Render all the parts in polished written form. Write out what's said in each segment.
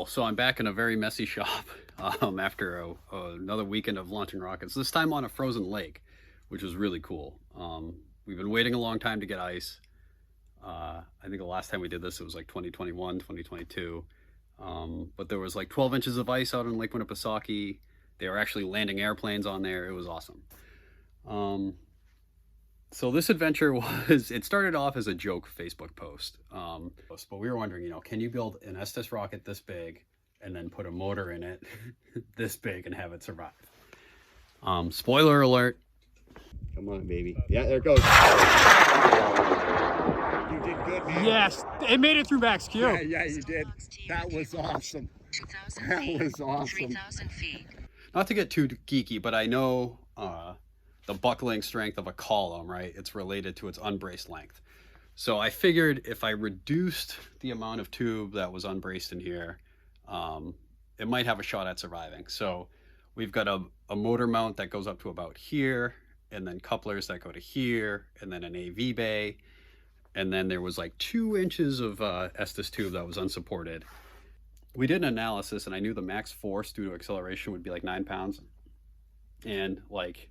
So I'm back in a very messy shop after another weekend of launching rockets, this time on a frozen lake, which was really cool. We've been waiting a long time to get ice. I think the last time we did this, it was like 2021, 2022. But there was like 12 inches of ice out in Lake Winnipesaukee. They were actually landing airplanes on there. It was awesome. So this adventure it started off as a joke Facebook post. But we were wondering, can you build an Estes rocket this big and then put a motor in it this big and have it survive? Spoiler alert. Come on, baby. Yeah, there it goes. You did good, man. Yes, it made it through max Q. Yeah, you did. That was awesome. That was awesome. Not to get too geeky, but I know the buckling strength of a column, right? It's related to its unbraced length. So I figured if I reduced the amount of tube that was unbraced in here, it might have a shot at surviving. So we've got a motor mount that goes up to about here, and then couplers that go to here, and then an AV bay. And then there was like 2 inches of Estes tube that was unsupported. We did an analysis and I knew the max force due to acceleration would be like 9 pounds. And like,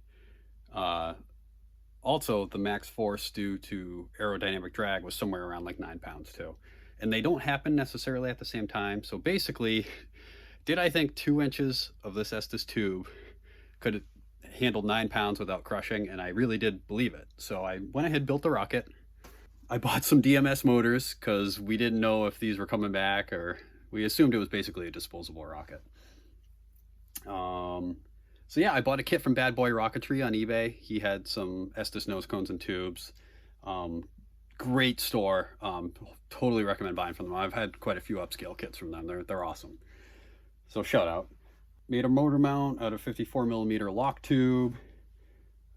also the max force due to aerodynamic drag was somewhere around like 9 pounds too. And they don't happen necessarily at the same time. So basically, did I think 2 inches of this Estes tube could handle 9 pounds without crushing? And I really did believe it. So I went ahead, built the rocket. I bought some DMS motors because we didn't know if these were coming back, or we assumed it was basically a disposable rocket. So yeah, I bought a kit from Bad Boy Rocketry on eBay. He had some Estes nose cones and tubes. Great store. Totally recommend buying from them. I've had quite a few upscale kits from them. They're awesome. So shout out. Made a motor mount out of 54 millimeter lock tube.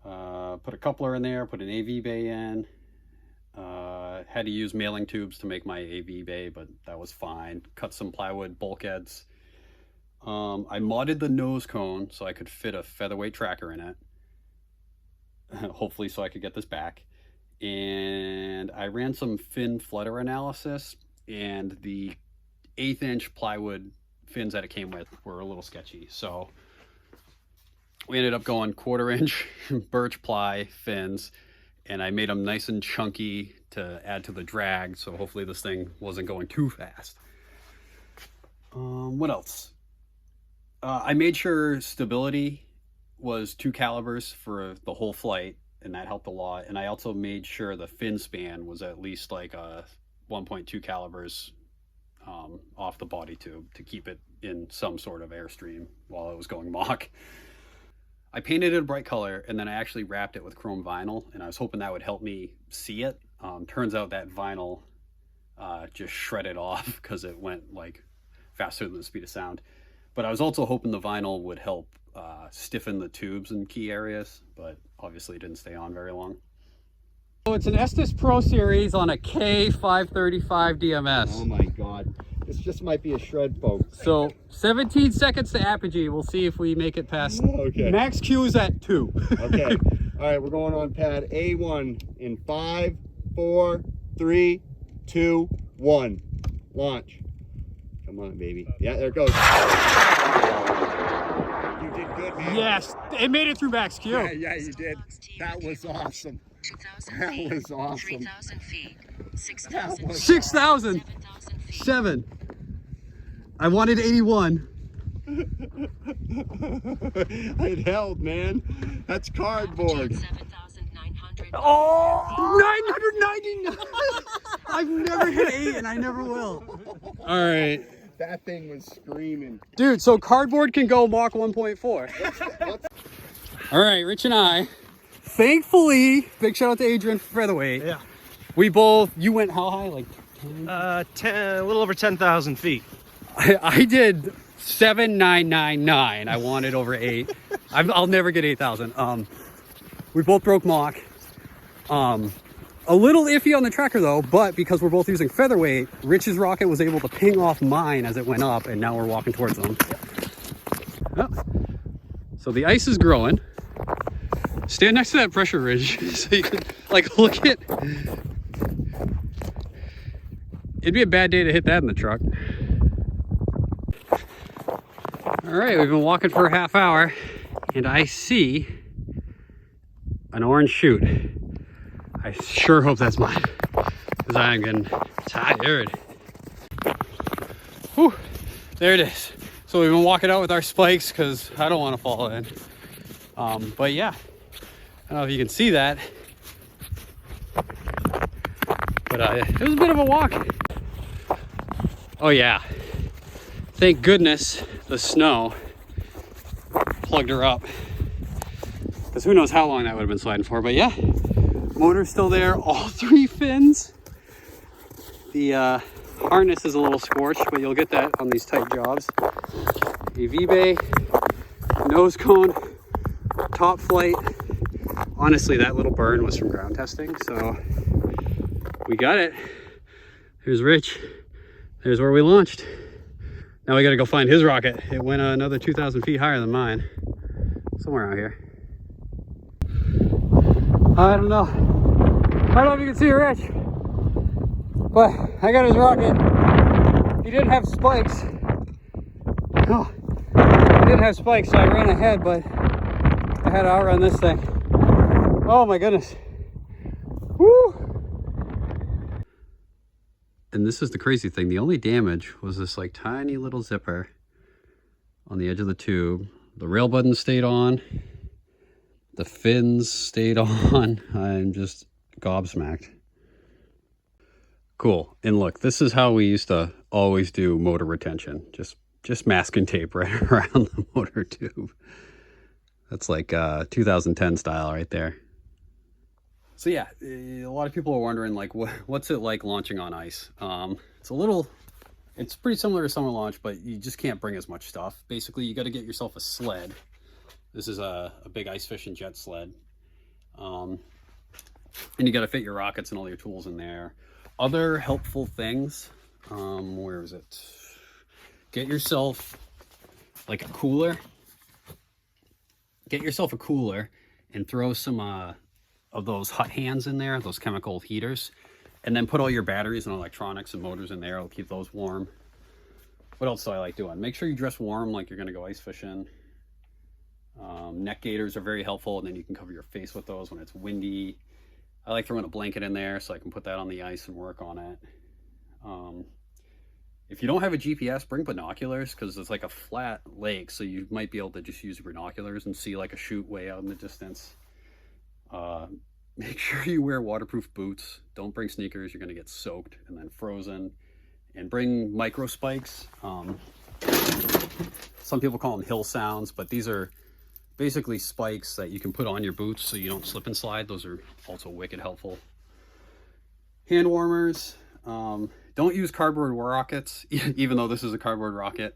Put a coupler in there, put an AV bay in. Had to use mailing tubes to make my AV bay, but that was fine. Cut some plywood bulkheads. I modded the nose cone so I could fit a featherweight tracker in it. Hopefully so I could get this back. And I ran some fin flutter analysis, and the 1/8 inch plywood fins that it came with were a little sketchy. So we ended up going 1/4 inch birch ply fins, and I made them nice and chunky to add to the drag, so hopefully this thing wasn't going too fast. What else? I made sure stability was 2 calibers for the whole flight, and that helped a lot. And I also made sure the fin span was at least like a 1.2 calibers off the body tube to keep it in some sort of airstream while it was going Mach. I painted it a bright color, and then I actually wrapped it with chrome vinyl, and I was hoping that would help me see it. Turns out that vinyl just shredded off because it went like faster than the speed of sound. But I was also hoping the vinyl would help stiffen the tubes in key areas, but obviously it didn't stay on very long. So it's an Estes Pro Series on a K535 DMS. Oh my God. This just might be a shred, folks. So 17 seconds to apogee. We'll see if we make it past. Okay. Max Q is at 2. Okay. All right, we're going on pad A1 in 5, 4, 3, 2, 1. Launch. Come on, baby. Yeah, there it goes. You did good, man. Yes, it made it through max Q. Yeah, you did. That was awesome. That was awesome. 3,000 feet. 6,000. 6,000. 7. I wanted 81. It held, man. That's cardboard. 7,900. Oh, 999. I've never hit 8 and I never will. All right. That thing was screaming. Dude, so cardboard can go Mach 1.4. All right, Rich and I, thankfully, big shout out to Adrian for featherweight. Yeah. You went how high? Like 10? A little over 10,000 feet. I did 7,999. I wanted over 8. I'll never get 8,000. We both broke Mach. A little iffy on the tracker though, but because we're both using featherweight, Rich's rocket was able to ping off mine as it went up, and now we're walking towards them. Oh. So the ice is growing. Stand next to that pressure ridge so you can like look at. It'd be a bad day to hit that in the truck. right, we've been walking for a half hour and I see an orange shoot. I sure hope that's mine because I'm getting tired. Whew, there it is. So we've been walking out with our spikes because I don't want to fall in. But yeah, I don't know if you can see that. But it was a bit of a walk. Oh yeah, thank goodness the snow plugged her up. Because who knows how long that would have been sliding for. But yeah, motor's still there, all 3 fins. The harness is a little scorched, but you'll get that on these tight jobs. AV bay, nose cone, top flight. Honestly, that little burn was from ground testing, so we got it. Here's Rich. There's where we launched. Now we gotta go find his rocket. It went another 2,000 feet higher than mine. Somewhere out here. I don't know. I don't know if you can see Rich, but I got his rocket. He didn't have spikes. Oh, he didn't have spikes, so I ran ahead, but I had to outrun this thing. Oh my goodness. Woo! And this is the crazy thing. The only damage was this like tiny little zipper on the edge of the tube. The rail button stayed on. The fins stayed on. I'm just gobsmacked. Cool. And look, this is how we used to always do motor retention. Just masking tape right around the motor tube. That's like 2010 style right there. So yeah, a lot of people are wondering like, what's it like launching on ice? It's pretty similar to summer launch, but you just can't bring as much stuff. Basically, you got to get yourself a sled. This is a big ice fishing jet sled. And you got to fit your rockets and all your tools in there. Other helpful things, where is it? Get yourself like a cooler. Get yourself a cooler and throw some of those hot hands in there, those chemical heaters, and then put all your batteries and electronics and motors in there. It'll keep those warm. What else do I like doing? Make sure you dress warm like you're gonna go ice fishing. Neck gaiters are very helpful, and then you can cover your face with those when it's windy. I like throwing a blanket in there so I can put that on the ice and work on it. If you don't have a GPS, bring binoculars, because it's like a flat lake, so you might be able to just use binoculars and see like a chute way out in the distance. Make sure you wear waterproof boots. Don't bring sneakers. You're going to get soaked and then frozen. And bring micro spikes. Some people call them hill sounds, but these are basically spikes that you can put on your boots so you don't slip and slide. Those are also wicked helpful. Hand warmers. Don't use cardboard rockets, even though this is a cardboard rocket.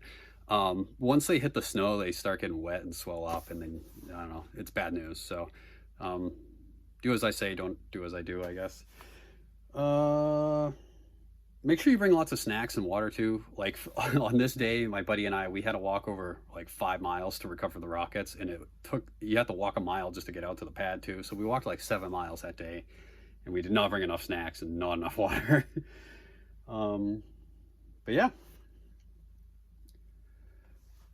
Once they hit the snow, they start getting wet and swell up, and then, I don't know, it's bad news. So do as I say, don't do as I do, I guess. Make sure you bring lots of snacks and water too. Like on this day, my buddy and I, we had to walk over like 5 miles to recover the rockets, and you have to walk a mile just to get out to the pad too. So we walked like 7 miles that day, and we did not bring enough snacks and not enough water. But yeah.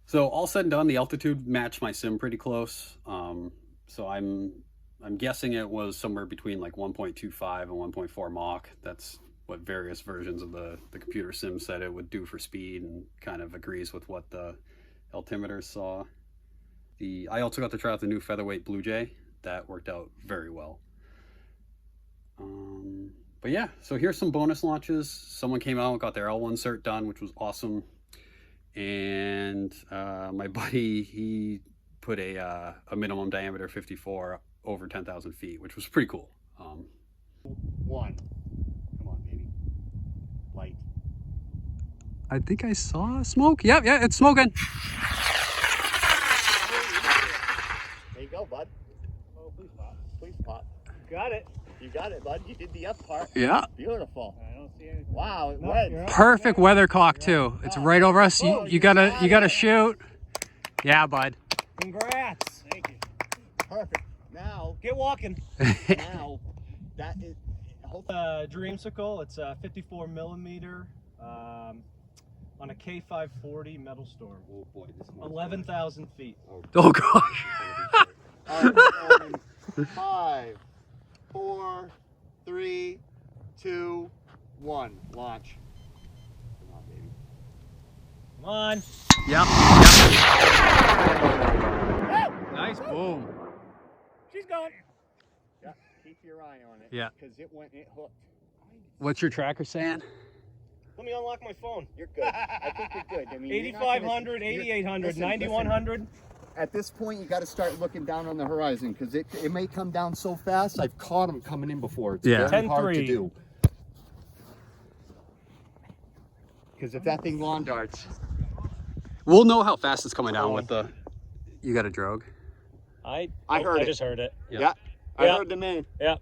So all said and done, the altitude matched my sim pretty close. So I'm guessing it was somewhere between like 1.25 and 1.4 Mach. That's what various versions of the computer sim said it would do for speed, and kind of agrees with what the altimeters saw. I also got to try out the new Featherweight Blue Jay. That worked out very well. But yeah, so here's some bonus launches. Someone came out and got their L1 cert done, which was awesome. And my buddy, he put a minimum diameter 54 over 10,000 feet, which was pretty cool. One. Come on, baby. Light. I think I saw smoke. Yep, yeah, it's smoking. There you go, bud. Oh, please pop. Please pop. Got it. You got it, bud. You did the up part. Yeah. Beautiful. I don't see anything. Wow, it No, went. you're up. Perfect weathercock too. It's right over us. Oh, You gotta shoot. Yeah, bud. Congrats. Thank you. Perfect. Now, Get walking. now, that is. Dreamsicle. It's a 54 millimeter on a K540 metal storm. Oh boy, this is 11,000 feet. Oh gosh. All right, we're going in 5, 4, 3, 2, 1. Launch. Come on, baby. Come on. Yep. Nice. Boom. She's going. Yeah, keep your eye on it. Yeah. Because it hooked. What's your tracker saying? Let me unlock my phone. You're good. I think you're good. I mean, you're not 8,500, gonna- 8,800, listen, 9,100. At this point, you got to start looking down on the horizon because it may come down so fast. I've caught them coming in before. It's Yeah. very hard to 10-3. do. Because if that thing lawn darts, We'll know how fast it's coming down with the. You got a drogue? I heard I it. just heard it. Yeah, I Yeah. heard the man. Yeah.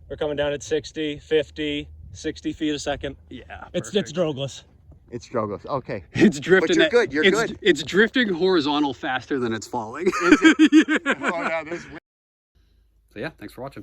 We're coming down at 60, 50, 60 feet a second. Yeah. It's perfect. drogeless. It struggles. Okay. It's drifting. you're good, you're it's, good. It's drifting horizontal faster than it's falling. Is it? Oh, yeah, there's So yeah, thanks for watching.